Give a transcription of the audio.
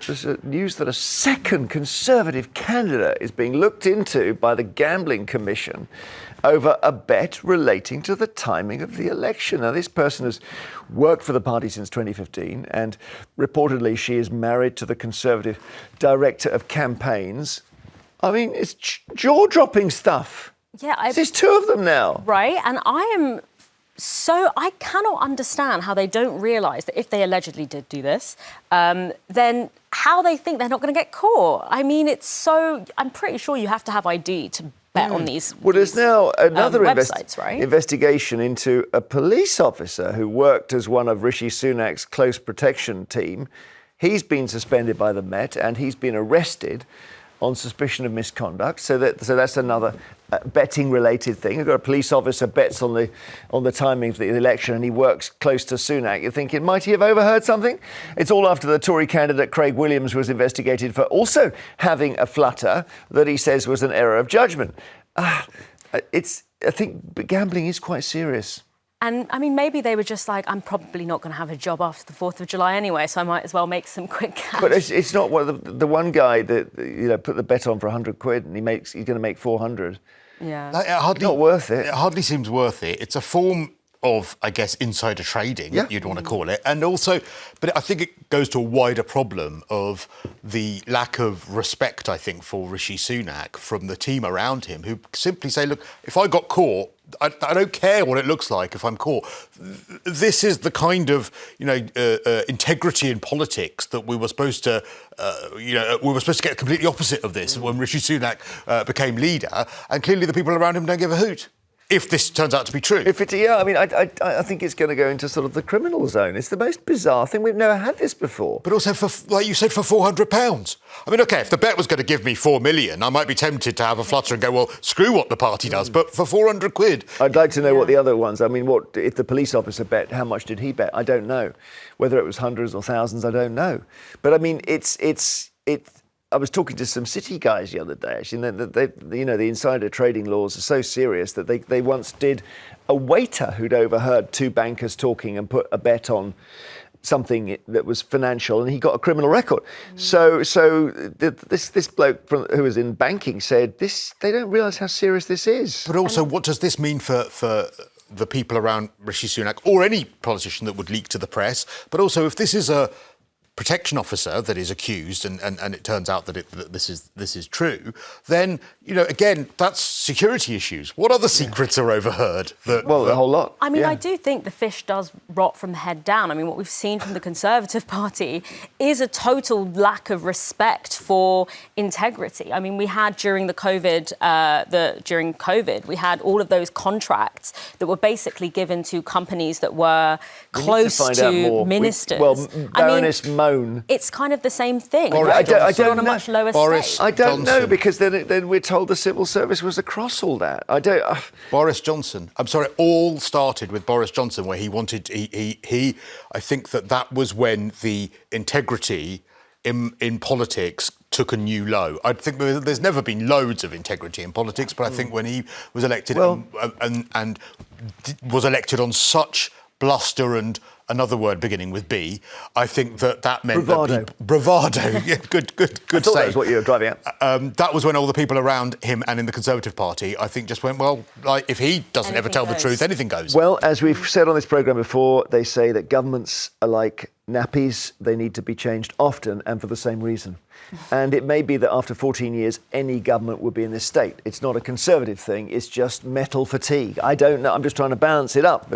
there's news that a second Conservative candidate is being looked into by the Gambling Commission over a bet relating to the timing of the election. Now, this person has worked for the party since 2015, and reportedly she is married to the Conservative director of campaigns. I mean, it's jaw-dropping stuff. Yeah, There's two of them now. Right, and I cannot understand how they don't realise that if they allegedly did do this, then how they think they're not going to get caught. I mean, I'm pretty sure you have to have ID to bet on these. Well, there's now another websites, right? investigation into a police officer who worked as one of Rishi Sunak's close protection team. He's been suspended by the Met and he's been arrested on suspicion of misconduct. So that's another betting-related thing. You've got a police officer bets on the timing of the election and he works close to Sunak. You're thinking, might he have overheard something? It's all after the Tory candidate Craig Williams was investigated for also having a flutter that he says was an error of judgement. I think gambling is quite serious. And, I mean, maybe they were just like, I'm probably not going to have a job after the 4th of July anyway, so I might as well make some quick cash. But it's not the one guy that put the bet on for 100 quid and he's going to make 400. Yeah. Not worth it. It hardly seems worth it. It's a form of, I guess, insider trading, you'd want to call it. And also, but I think it goes to a wider problem of the lack of respect, I think, for Rishi Sunak from the team around him, who simply say, look, if I got caught, I don't care what it looks like if I'm caught. This is the kind of, integrity in politics that we were supposed to, get completely opposite of this when Rishi Sunak became leader. And clearly the people around him don't give a hoot. If this turns out to be true. I think it's going to go into sort of the criminal zone. It's the most bizarre thing. We've never had this before. But also, like you said, for £400. I mean, OK, if the bet was going to give me 4 million, I might be tempted to have a flutter and go, well, screw what the party does. But for 400 quid... I'd like to know what the other ones... I mean, what if the police officer bet, how much did he bet? I don't know. Whether it was hundreds or thousands, I don't know. But, I mean, it's I was talking to some city guys the other day, actually, and the insider trading laws are so serious that they once did a waiter who'd overheard two bankers talking and put a bet on something that was financial, and he got a criminal record. So this bloke who was in banking said they don't realise how serious this is. But also, what does this mean for the people around Rishi Sunak or any politician that would leak to the press? But also, if this is a protection officer that is accused and it turns out that this is true, then, again, that's security issues. What other secrets are overheard? A whole lot. I mean, I do think the fish does rot from the head down. I mean, what we've seen from the Conservative Party is a total lack of respect for integrity. I mean, we had during COVID, we had all of those contracts that were basically given to companies that were close to ministers. Baroness Moan. It's kind of the same thing. I don't on a much lower Boris scale. I don't Johnson. know, because then we're told the civil service was across all that. Boris Johnson. I'm sorry, it all started with Boris Johnson, where I think that was when the integrity in politics took a new low. I think there's never been loads of integrity in politics, but I think when he was elected and was elected on such bluster and another word beginning with B, I think that meant bravado. Bravado. Yeah, good I thought save. that was what you were driving at. That was when all the people around him and in the Conservative Party, I think, just went, well, like, if he doesn't ever tell the truth, anything goes. Well, as we've said on this programme before, they say that governments are like nappies. They need to be changed often and for the same reason. And it may be that after 14 years, any government would be in this state. It's not a Conservative thing. It's just metal fatigue. I don't know. I'm just trying to balance it up.